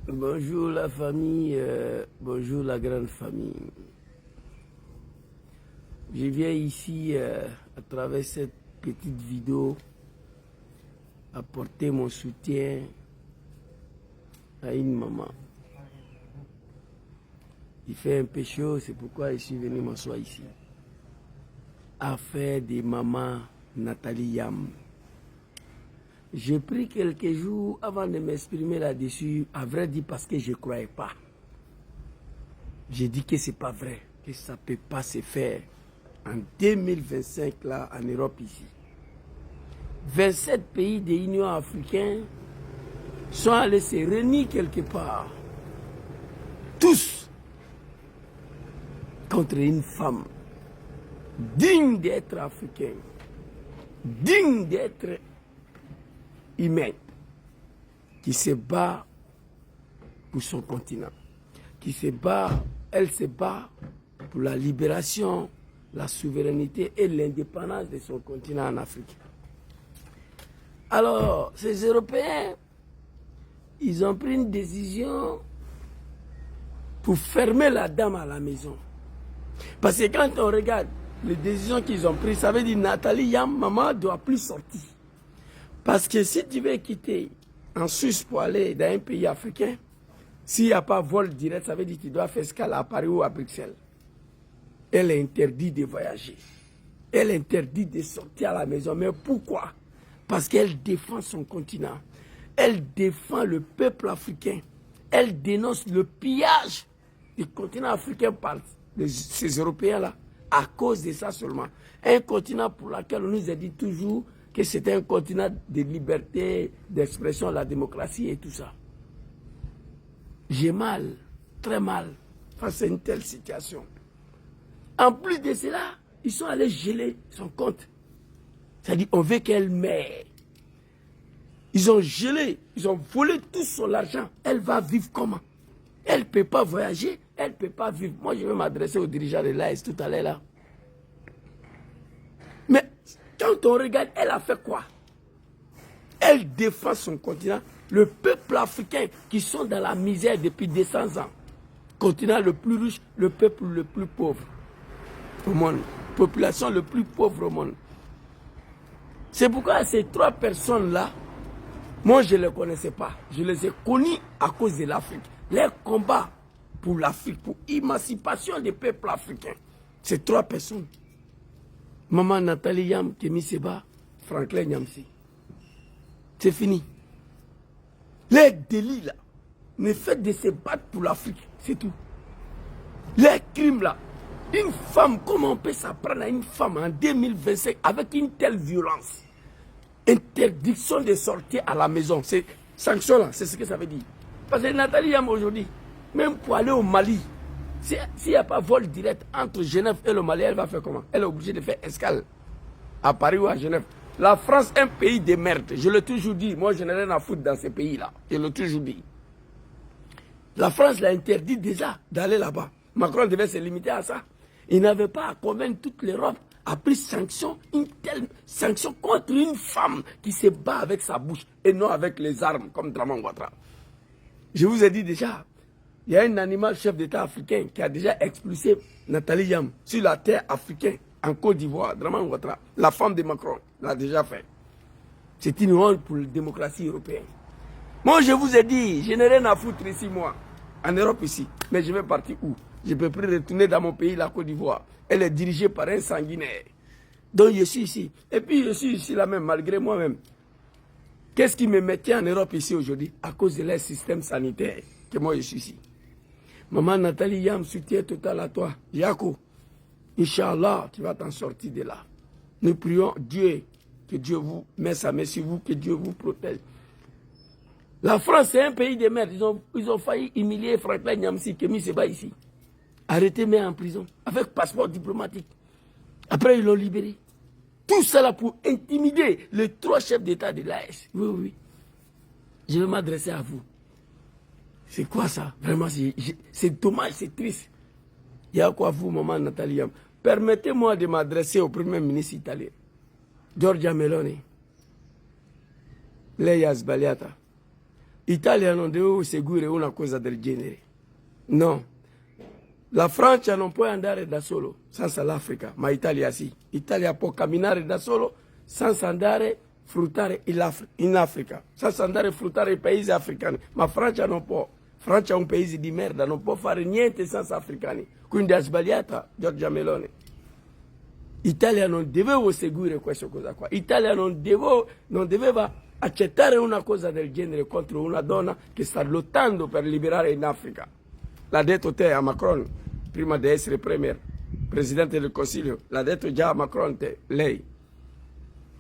Bonjour la famille, bonjour la grande famille. Je viens ici à travers cette petite vidéo apporter mon soutien à une maman. Il fait un peu chaud, c'est pourquoi je suis venu m'asseoir ici. Affaire de maman Nathalie Yam. J'ai pris quelques jours avant de m'exprimer là-dessus, à vrai dire parce que je ne croyais pas. J'ai dit que ce n'est pas vrai, que ça ne peut pas se faire en 2025 là en Europe ici. 27 pays de l'Union africaine sont allés se réunir quelque part. Tous contre une femme digne d'être africaine, digne d'être humaine, qui se bat pour son continent, elle se bat pour la libération, la souveraineté et l'indépendance de son continent en Afrique. Alors, ces Européens, ils ont pris une décision pour fermer la dame à la maison. Parce que quand on regarde les décisions qu'ils ont prises, ça veut dire Nathalie Yam, maman, ne doit plus sortir. Parce que si tu veux quitter en Suisse pour aller dans un pays africain, s'il n'y a pas vol direct, ça veut dire que tu dois faire escale à Paris ou à Bruxelles. Elle est interdite de voyager. Elle est interdite de sortir à la maison. Mais pourquoi? Parce qu'elle défend son continent. Elle défend le peuple africain. Elle dénonce le pillage du continent africain par ces Européens-là. À cause de ça seulement. Un continent pour lequel on nous a dit toujours que c'était un continent de liberté, d'expression, la démocratie et tout ça. J'ai mal, très mal, face à une telle situation. En plus de cela, ils sont allés geler son compte. C'est-à-dire, on veut qu'elle meure. Ils ont gelé, ils ont volé tout son argent. Elle va vivre comment? Elle ne peut pas voyager, elle ne peut pas vivre. Moi, je vais m'adresser au dirigeant de l'AS tout à l'heure là. Mais quand on regarde, elle a fait quoi? Elle défend son continent, le peuple africain qui sont dans la misère depuis 200 ans. Continent le plus riche, le peuple le plus pauvre au monde. Population le plus pauvre au monde. C'est pourquoi ces trois personnes-là, moi je ne les connaissais pas. Je les ai connus à cause de l'Afrique. Les combats pour l'Afrique, pour l'émancipation des peuples africains. Ces trois personnes. Maman Nathalie Yam, Kémy Séba, Franklin Nyamsi. C'est fini. Les délits là, le fait de se battre pour l'Afrique, c'est tout. Les crimes là, une femme, comment on peut s'apprendre à une femme en 2025 avec une telle violence? Interdiction de sortir à la maison, c'est sanction là, c'est ce que ça veut dire. Parce que Nathalie Yam aujourd'hui, même pour aller au Mali, s'il n'y a pas vol direct entre Genève et le Mali, elle va faire comment? Elle est obligée de faire escale à Paris ou à Genève. La France est un pays de merde, je l'ai toujours dit. Moi, je n'ai rien à foutre dans ces pays-là. Je l'ai toujours dit. La France l'a interdit déjà d'aller là-bas. Macron devait se limiter à ça. Il n'avait pas à convaincre toute l'Europe à pris sanction, une telle sanction contre une femme qui se bat avec sa bouche et non avec les armes, comme Draman Ouattara. Je vous ai dit déjà, il y a un animal chef d'État africain qui a déjà expulsé Nathalie Yam sur la terre africaine en Côte d'Ivoire, Draman Ouattara. La femme de Macron l'a déjà fait. C'est une honte pour la démocratie européenne. Moi, je vous ai dit, je n'ai rien à foutre ici, moi, en Europe ici. Mais je vais partir où? Je peux plus retourner dans mon pays, la Côte d'Ivoire. Elle est dirigée par un sanguinaire. Donc je suis ici. Et puis je suis ici là même, malgré moi-même. Qu'est-ce qui me mettait en Europe ici aujourd'hui? À cause de leur système sanitaire, que moi je suis ici. Maman Nathalie Yam, soutien total à toi. Yako, Inch'Allah, tu vas t'en sortir de là. Nous prions Dieu, que Dieu vous mette sa main sur vous, que Dieu vous protège. La France, c'est un pays de merde. Ils ont failli humilier Franklin Nyamsi, Kémy Séba ici. Arrêté, mais en prison, avec passeport diplomatique. Après, ils l'ont libéré. Tout ça là pour intimider les trois chefs d'État de l'AS. Oui, oui. Je vais m'adresser à vous. C'est quoi ça? Vraiment, c'est dommage, c'est triste. Il y a quoi vous, maman Nathalie Yam? Permettez-moi de m'adresser au Premier ministre italien, Giorgia Meloni, Leia Sbagliata. Italia non deve seguire una cosa del genere. No. La Francia non può andare da solo senza l'Africa, ma Italia sì. Italia può camminare da solo senza andare a fruttare in Africa, senza andare a fruttare i paesi africani. Ma Francia non può. Francia è un paese di merda, non può fare niente senza africani. Quindi ha sbagliato Giorgia Meloni. Italia non doveva seguire questa cosa qua. Italia non doveva accettare una cosa del genere contro una donna che sta lottando per liberare in Africa. L'ha detto te a Macron, prima di essere presidente del Consiglio. L'ha detto già a Macron lei.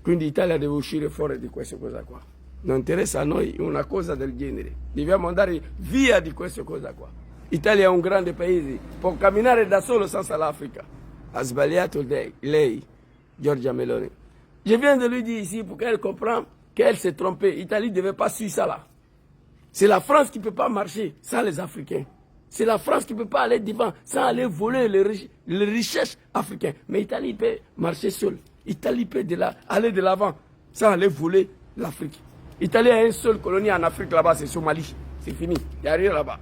Quindi l'Italia deve uscire fuori di questa cosa qua. Non interessa a noi una cosa del genere. Dobbiamo andare via di questa cosa qua. L'Italia è un grande paese, può camminare da solo senza l'Africa. Ha sbagliato lei, Giorgia Meloni. Je viens de lui dire ici pour qu'elle comprenne qu'elle s'est trompée. L'Italie ne devait pas suivre ça là. C'est la France qui ne peut pas marcher sans les Africains. C'est la France qui ne peut pas aller devant sans aller voler les richesses africaines. Mais l'Italie peut marcher seule. L'Italie peut aller de l'avant sans aller voler l'Afrique. L'Italie a une seule colonie en Afrique là-bas, c'est Somalie. C'est fini. Il n'y a rien là-bas.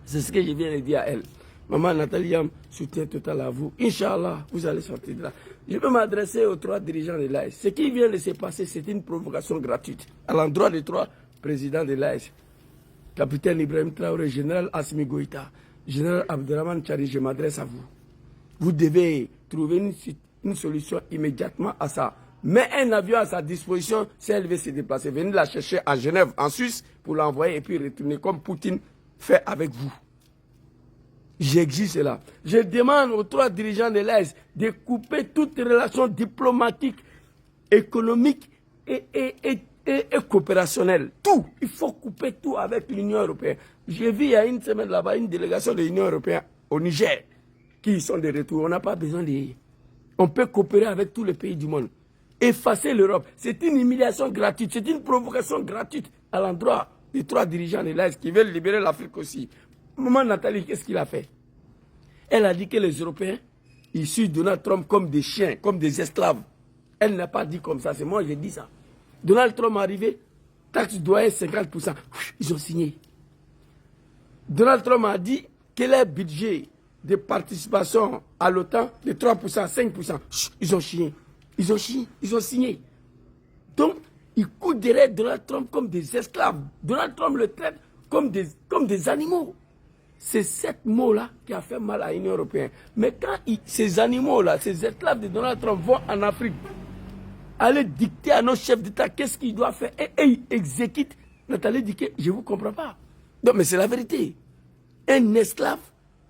C'est ce que je viens de dire à elle. Maman Nathalie Yam, soutien total à vous. Inch'Allah, vous allez sortir de là. Je peux m'adresser aux 3 dirigeants de l'AES. Ce qui vient de se passer, c'est une provocation gratuite à l'endroit des 3 présidents de l'AES. Capitaine Ibrahim Traoré, général Assimi Goïta, général Abderrahmane Tchari, je m'adresse à vous. Vous devez trouver une solution immédiatement à ça. Mais un avion à sa disposition, si elle veut se déplacer, venez la chercher à Genève, en Suisse, pour l'envoyer et puis retourner comme Poutine fait avec vous. J'exige cela. Je demande aux 3 dirigeants de l'AES de couper toutes les relations diplomatiques, économiques et coopérationnelles. Tout. Il faut couper tout avec l'Union européenne. J'ai vu il y a une semaine là-bas une délégation de l'Union européenne au Niger qui sont de retour. On n'a pas besoin de... On peut coopérer avec tous les pays du monde. Effacer l'Europe. C'est une humiliation gratuite. C'est une provocation gratuite à l'endroit des 3 dirigeants de l'AES qui veulent libérer l'Afrique aussi. Maman Nathalie, qu'est-ce qu'il a fait? Elle a dit que les Européens, ils suivent Donald Trump comme des chiens, comme des esclaves. Elle n'a pas dit comme ça, c'est moi qui ai dit ça. Donald Trump est arrivé, taxe douanière 50%. Ils ont signé. Donald Trump a dit que leur budget de participation à l'OTAN de 3%, 5%. Ils ont signé. Ils ont signé. Ils ont signé. Donc, ils courent derrière Donald Trump comme des esclaves. Donald Trump le traite comme des animaux. C'est cette mot-là qui a fait mal à l'Union européenne. Mais quand ces animaux-là, ces esclaves de Donald Trump vont en Afrique, aller dicter à nos chefs d'État qu'est-ce qu'ils doivent faire, et ils exécutent, Nathalie dit que je ne vous comprends pas. Non, mais c'est la vérité. Un esclave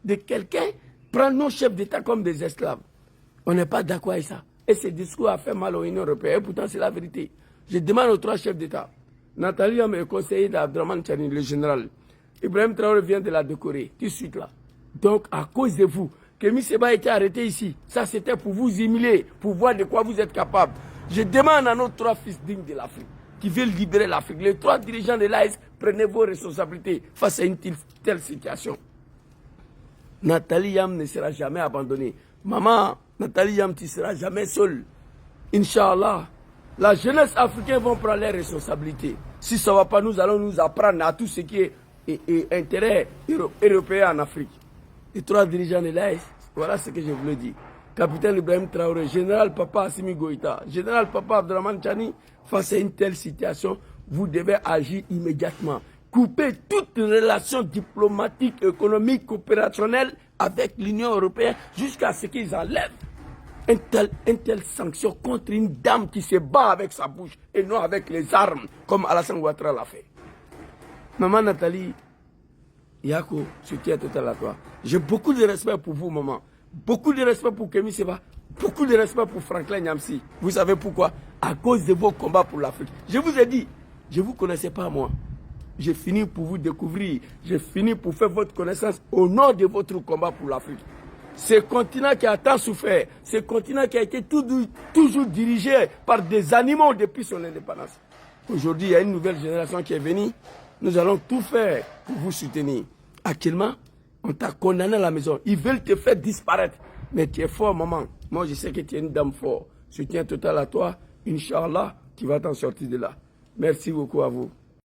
de quelqu'un prend nos chefs d'État comme des esclaves. On n'est pas d'accord avec ça. Et ce discours a fait mal à l'Union européenne. Et pourtant, c'est la vérité. Je demande aux 3 chefs d'État. Nathalie est conseiller d'Abderrahmane Tchani, le général. Ibrahim Traoré vient de la décorer, tout de suite là. Donc, à cause de vous, Kémy Séba a été arrêté ici. Ça, c'était pour vous humilier, pour voir de quoi vous êtes capable. Je demande à nos 3 fils dignes de l'Afrique, qui veulent libérer l'Afrique, les 3 dirigeants de l'AES, prenez vos responsabilités face à une telle situation. Nathalie Yam ne sera jamais abandonnée. Maman, Nathalie Yam, tu ne seras jamais seule. Inch'Allah, la jeunesse africaine va prendre les responsabilités. Si ça ne va pas, nous allons nous apprendre à tout ce qui est et intérêt européen en Afrique. Les 3 dirigeants de l'AES, voilà ce que je voulais dire. Capitaine Ibrahim Traoré, général Papa Assimi Goïta, général Papa Abderrahmane Tchani, face à une telle situation, vous devez agir immédiatement. Couper toutes les relations diplomatiques, économiques, opérationnelles avec l'Union européenne jusqu'à ce qu'ils enlèvent une telle sanction contre une dame qui se bat avec sa bouche et non avec les armes, comme Alassane Ouattara l'a fait. Maman Nathalie, Yako, soutien total à toi. J'ai beaucoup de respect pour vous, maman. Beaucoup de respect pour Kémy Séba. Beaucoup de respect pour Franklin Nyamsi. Vous savez pourquoi? À cause de vos combats pour l'Afrique. Je vous ai dit, je ne vous connaissais pas moi. J'ai fini pour vous découvrir. J'ai fini pour faire votre connaissance au nom de votre combat pour l'Afrique. Ce continent qui a tant souffert, ce continent qui a été toujours dirigé par des animaux depuis son indépendance. Aujourd'hui, il y a une nouvelle génération qui est venue. Nous allons tout faire pour vous soutenir. Actuellement, on t'a condamné à la maison. Ils veulent te faire disparaître. Mais tu es fort, maman. Moi, je sais que tu es une dame forte. Soutien total à toi. Inch'Allah, tu vas t'en sortir de là. Merci beaucoup à vous.